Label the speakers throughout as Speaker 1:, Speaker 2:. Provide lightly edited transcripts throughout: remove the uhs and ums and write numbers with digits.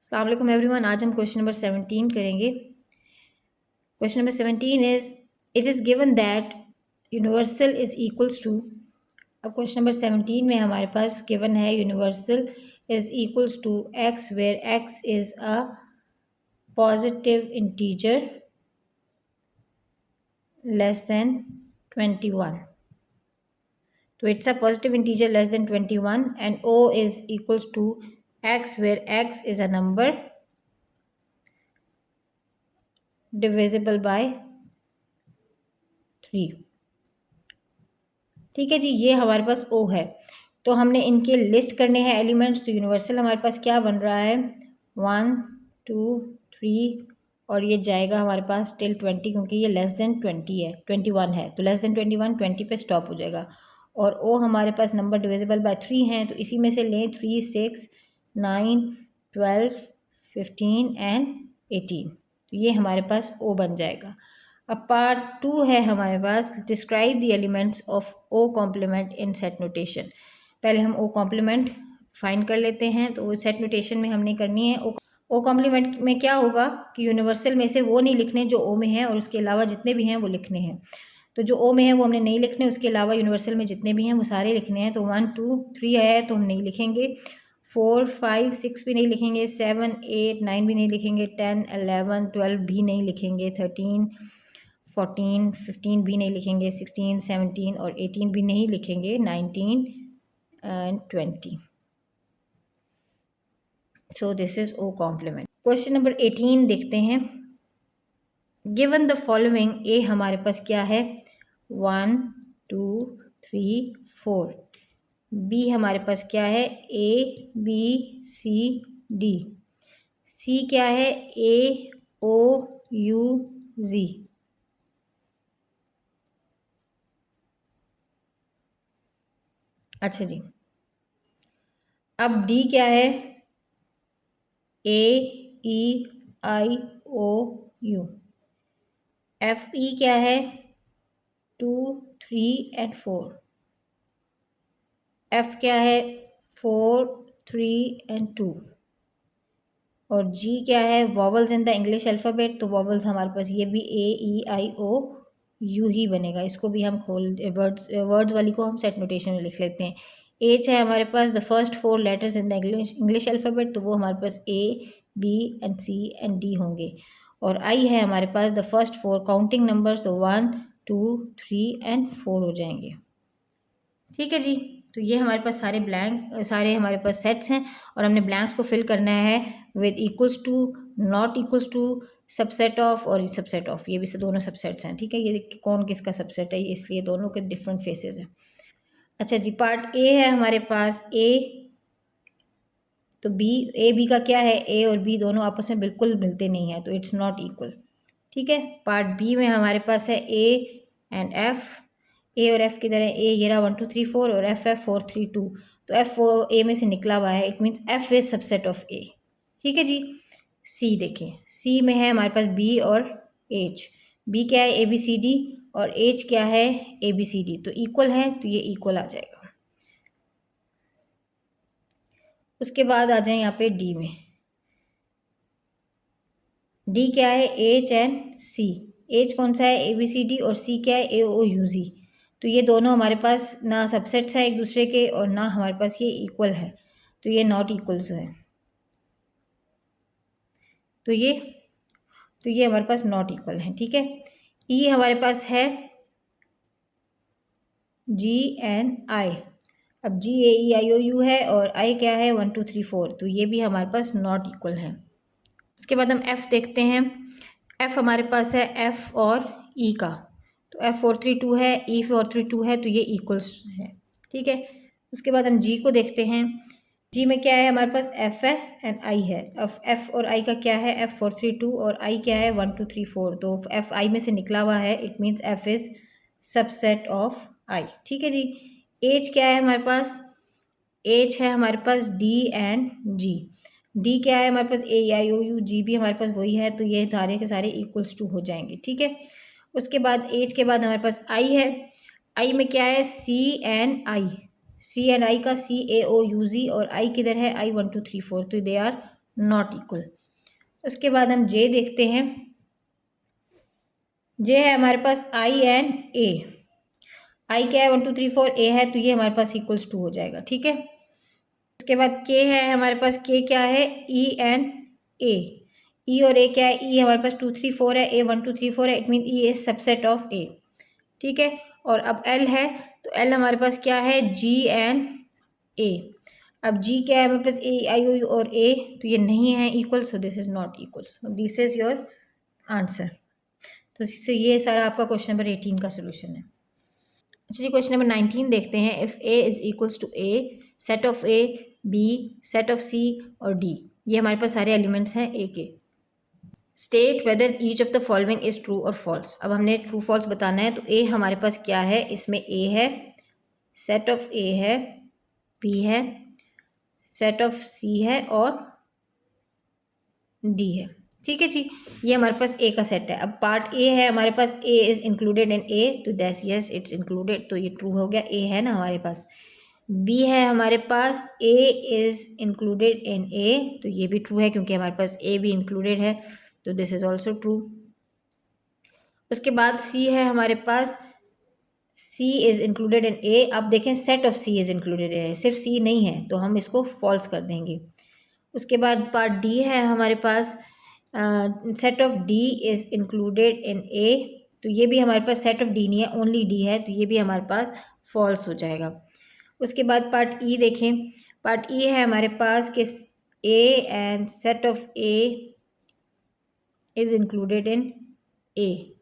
Speaker 1: अस्सलाम वालेकुम एवरीवन। आज हम क्वेश्चन नंबर 17 करेंगे। Question number 17 is it is given that universal is equals to. अब क्वेश्चन नंबर 17 में हमारे पास गिवन है universal is equals to x where x is a positive integer less than 21. So it's a positive integer less than 21 and O is equals to x where x is a number divisible by 3. ठीक है जी, ये हमारे पास O है। तो हमने इनके list करने हैं एलिमेंट्स। तो यूनिवर्सल हमारे पास क्या बन रहा है 1 2 3 और ये जाएगा हमारे पास टिल 20 क्योंकि ये लेस देन 20 है 21 है तो लेस देन 21 20 पे स्टॉप हो जाएगा। और O हमारे पास नंबर डिविजिबल बाय 3 हैं तो इसी में से लें 3 6 9 12 15 एंड 18। तो ये हमारे पास O बन जाएगा। अब पार्ट 2 है हमारे पास describe the elements of O complement in set notation. पहले हम O कॉम्प्लीमेंट फाइंड कर लेते हैं। तो सेट नोटेशन में हमने करनी है O कॉम्प्लीमेंट में क्या होगा कि यूनिवर्सल में से वो नहीं लिखने जो O में है और उसके अलावा जितने भी हैं वो लिखने हैं। तो जो O में है वो हमने नहीं लिखने, उसके अलावा यूनिवर्सल में जितने भी हैं वो सारे लिखने हैं। तो 1 2 3 है तो हम नहीं लिखेंगे, 4 5 6 भी नहीं लिखेंगे, 7 8 9 भी नहीं लिखेंगे, 10 11 12 भी नहीं लिखेंगे, 13 14 15 भी नहीं लिखेंगे, 16 17 और 18 भी नहीं लिखेंगे, 19 and 20। So this is O complement. Question number 18 देखते हैं। गिवन द फॉलोइंग ए हमारे पास क्या है 1 2 3 4। बी हमारे पास क्या है A B C D। C क्या है A O U Z। अच्छा जी, अब D क्या है A E I O U। F E क्या है 2 3 एंड 4। F क्या है 4 3 एंड 2। और G क्या है vowels in the English alphabet. तो वॉवल्स हमारे पास ये भी A E I O U ही बनेगा। इसको भी हम खोल वर्ड्स वाली को हम सेट नोटेशन में लिख लेते हैं। H है हमारे पास the first 4 letters in the English alphabet तो वो हमारे पास A B and C and D होंगे। और I है हमारे पास द फर्स्ट 4 काउंटिंग नंबर्स तो 1 2 3 एंड 4 हो जाएंगे। ठीक है जी, तो ये हमारे पास सारे हमारे पास सेट्स हैं और हमने ब्लैंक्स को फिल करना है with equals to not equals to subset of और सबसेट ऑफ। ये भी से दोनों सबसेट्स हैं। ठीक है, ये कौन किसका सबसेट है इसलिए दोनों के डिफरेंट फेसेस हैं। अच्छा जी, पार्ट ए है हमारे पास ए तो बी का क्या है ए और बी दोनों आपस में बिल्कुल मिलते नहीं हैं तो इट्स नॉट इक्वल। ठीक है, पार्ट बी में हमारे पास है ए एंड एफ। ए और एफ किधर है ए ये रहा 1 2 3 4 और एफ है 4 3 2। तो एफ ए में से निकला हुआ है it means F is subset of A. ठीक है जी, सी देखें, सी में है हमारे पास बी और एच। बी क्या है ए बी सी डी और एच क्या है ए बी सी डी तो इक्वल है तो ये इक्वल आ जाएगा। उसके बाद आ जाए यहाँ पे डी में। डी क्या है एच एंड सी। एच कौन सा है ए बी सी डी और सी क्या है ए ओ यू जी। तो ये दोनों हमारे पास ना सबसेट्स हैं एक दूसरे के और ना हमारे पास ये इक्वल है तो ये नॉट इक्वल्स है। तो ये हमारे पास नॉट इक्वल है। ठीक है, ई हमारे पास है जी एंड आई। अब जी ए ई आई ओ यू है और आई क्या है 1 2 3 4 तो ये भी हमारे पास नॉट इक्वल है। उसके बाद हम एफ देखते हैं। एफ हमारे पास है एफ और ई का तो एफ 4 3 2 है ई 4 3 2 है तो ये इक्वल्स है। ठीक है, उसके बाद हम जी को देखते हैं। जी में क्या है हमारे पास एफ है एंड आई है। अब एफ और आई का क्या है एफ 4 3 2 और आई क्या है 1 2 3 4 तो एफ आई में से निकला हुआ है it means F is subset of I. ठीक है जी, एच क्या है हमारे पास एच है हमारे पास डी एंड जी। डी क्या है हमारे पास ए आई ओ यू। जी भी हमारे पास वही है तो ये सारे के सारे इक्वल्स टू हो जाएंगे। ठीक है, उसके बाद एच के बाद हमारे पास आई है। आई में क्या है सी and I. C and I का सी ए ओ यू जी और आई किधर है आई 1 2 3 4 तो दे आर नॉट इक्वल। उसके बाद हम जे देखते हैं। जे है हमारे पास आई एंड ए। आई क्या है 1 2 3 4, ए है तो ये हमारे पास इक्वल्स 2 हो जाएगा, ठीक है। उसके बाद के है हमारे पास, के क्या है ई एंड ए। ई और ए क्या है, ई हमारे पास 2 3 4 है, ए 1 2 3 4 है, it mean E is subset of A, ठीक है। और अब एल है तो एल हमारे पास क्या है जी एंड ए। अब जी क्या है हमारे पास ए आई ओ और ए, तो ये नहीं है equal, so this is not equal, so this is your answer. तो इससे ये सारा आपका क्वेश्चन नंबर 18 का सोल्यूशन है। अच्छा जी, क्वेश्चन नंबर 19 देखते हैं। If A is equals to A, set of A, B, set of C और डी, ये हमारे पास सारे एलिमेंट्स हैं ए के। State whether each of the following is true और फॉल्स। अब हमने ट्रू फॉल्स बताना है। तो ए हमारे पास क्या है, इसमें ए है, सेट ऑफ ए है, बी है, सेट ऑफ सी है और डी है, ठीक है जी। ये हमारे पास ए का सेट है। अब पार्ट ए है हमारे पास, ए इज इंक्लूडेड इन ए, तो दैट्स यस इट्स इंक्लूडेड, तो ये ट्रू हो गया, ए है ना हमारे पास। बी है हमारे पास, ए इज इंक्लूडेड इन ए, तो ये भी ट्रू है क्योंकि हमारे पास ए भी इंक्लूडेड है, तो दिस इज ऑल्सो ट्रू। उसके बाद सी है हमारे पास, सी इज इंक्लूडेड इन ए। अब देखें set of C is included in A, सिर्फ सी नहीं है तो हम इसको फॉल्स कर देंगे। उसके बाद पार्ट डी है हमारे पास, set of D is included in A, तो ये भी हमारे पास सेट ऑफ डी नहीं है, ओनली डी है, तो ये भी हमारे पास फॉल्स हो जाएगा। उसके बाद पार्ट ई देखें। पार्ट ई है हमारे पास कि A and set of A is included in A,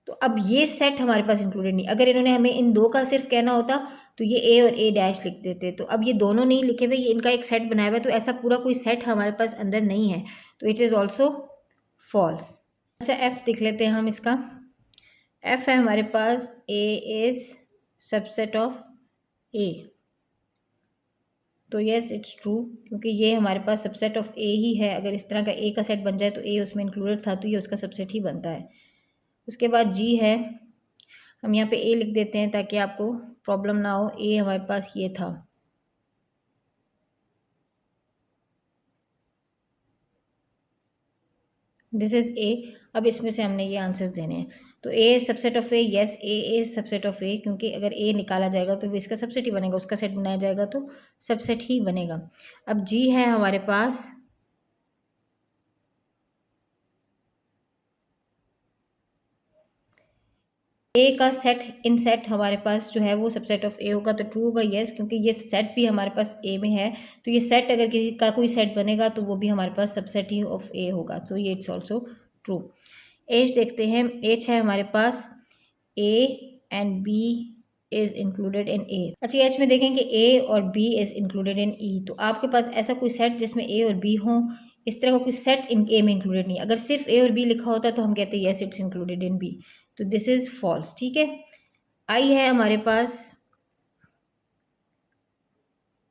Speaker 1: तो अब ये सेट हमारे पास इंक्लूडेड नहीं। अगर इन्होंने हमें इन दो का सिर्फ कहना होता तो ये ए और ए डैश लिख देते, तो अब ये दोनों नहीं लिखे हुए, ये इनका एक सेट बनाया हुआ है, तो ऐसा पूरा कोई सेट हमारे पास अंदर नहीं है, तो इट इज़ ऑल्सो फॉल्स। अच्छा एफ देख लेते हैं हम इसका। एफ है हमारे पास, ए इज सबसेट ऑफ ए, तो यस इट्स ट्रू क्योंकि ये हमारे पास सबसेट ऑफ ए ही है। अगर इस तरह का ए का सेट बन जाए तो ए उसमें इंक्लूडेड था, तो ये उसका सबसेट ही बनता है। उसके बाद जी है, हम यहाँ पे ए लिख देते हैं ताकि आपको प्रॉब्लम ना हो। ए हमारे पास ये था, दिस इज ए। अब इसमें से हमने ये आंसर्स देने हैं। तो A is subset of A, yes A is subset of A, क्योंकि अगर ए निकाला जाएगा तो इसका सबसेट ही बनेगा, उसका सेट बनाया जाएगा तो सबसेट ही बनेगा। अब जी है हमारे पास, ए का सेट, इन सेट हमारे पास जो है वो सबसेट ऑफ ए होगा, तो ट्रू होगा यस, क्योंकि ये सेट भी हमारे पास ए में है, तो ये सेट अगर किसी का कोई सेट बनेगा तो वो भी हमारे पास सबसेट ही ऑफ ए होगा, तो ये इट्स ऑल्सो ट्रू। एच देखते हैं। एच है हमारे पास, A and B is included in A. अच्छा एच में देखें कि ए और B is included in E, तो आपके पास ऐसा कोई सेट जिसमें ए और बी हो, इस तरह का कोई सेट इन ए में इंक्लूडेड नहीं। अगर सिर्फ ए और बी लिखा होता तो हम कहते हैं yes it's included in B, तो दिस इज फॉल्स, ठीक है। आई है हमारे पास,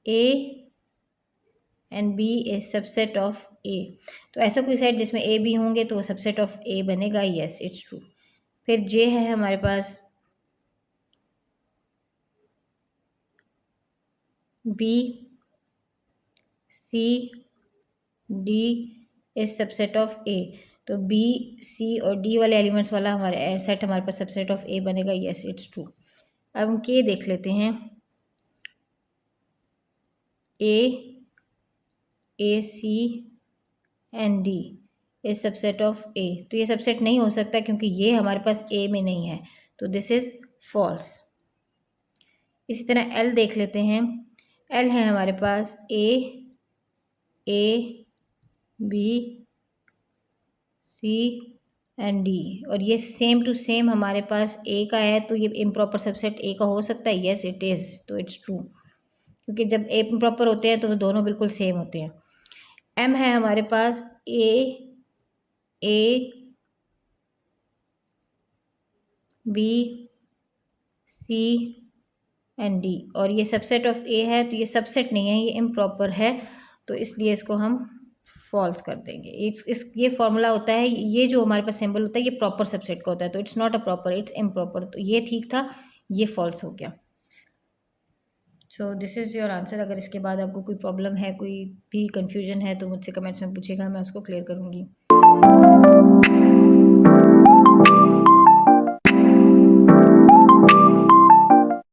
Speaker 1: A and B is subset of A, तो ऐसा कोई सेट जिसमें ए बी होंगे तो वो सबसेट ऑफ ए बनेगा, यस इट्स ट्रू। फिर जे है हमारे पास, B C D is subset of A, तो बी सी और डी वाले एलिमेंट्स वाला हमारे सेट हमारे पास सबसेट ऑफ ए बनेगा, यस इट्स ट्रू। अब हम के देख लेते हैं। A C and D is subset of A, तो ये सबसेट नहीं हो सकता क्योंकि ये हमारे पास ए में नहीं है, तो दिस इज फॉल्स। इसी तरह एल देख लेते हैं। एल है हमारे पास, A B C and D, और ये सेम टू सेम हमारे पास ए का है, तो ये इम्प्रॉपर सबसेट ए का हो सकता है, यस इट इज़, तो इट्स ट्रू क्योंकि जब ए इम्प्रॉपर होते हैं तो वो दोनों बिल्कुल सेम होते हैं। एम है हमारे पास, A B C and D, और ये सबसेट ऑफ ए है, तो ये सबसेट नहीं है, ये इम्प्रॉपर है, तो इसलिए इसको हम फॉल्स कर देंगे। ये फॉर्मूला होता है, ये जो हमारे पास सिंबल होता है ये प्रॉपर सबसेट का होता है, तो it's not a proper, it's improper, तो ये ठीक था, ये फॉल्स हो गया। So this is your answer. अगर इसके बाद आपको कोई प्रॉब्लम है, कोई भी कन्फ्यूजन है तो मुझसे कमेंट्स में पूछिएगा, मैं उसको क्लियर करूँगी।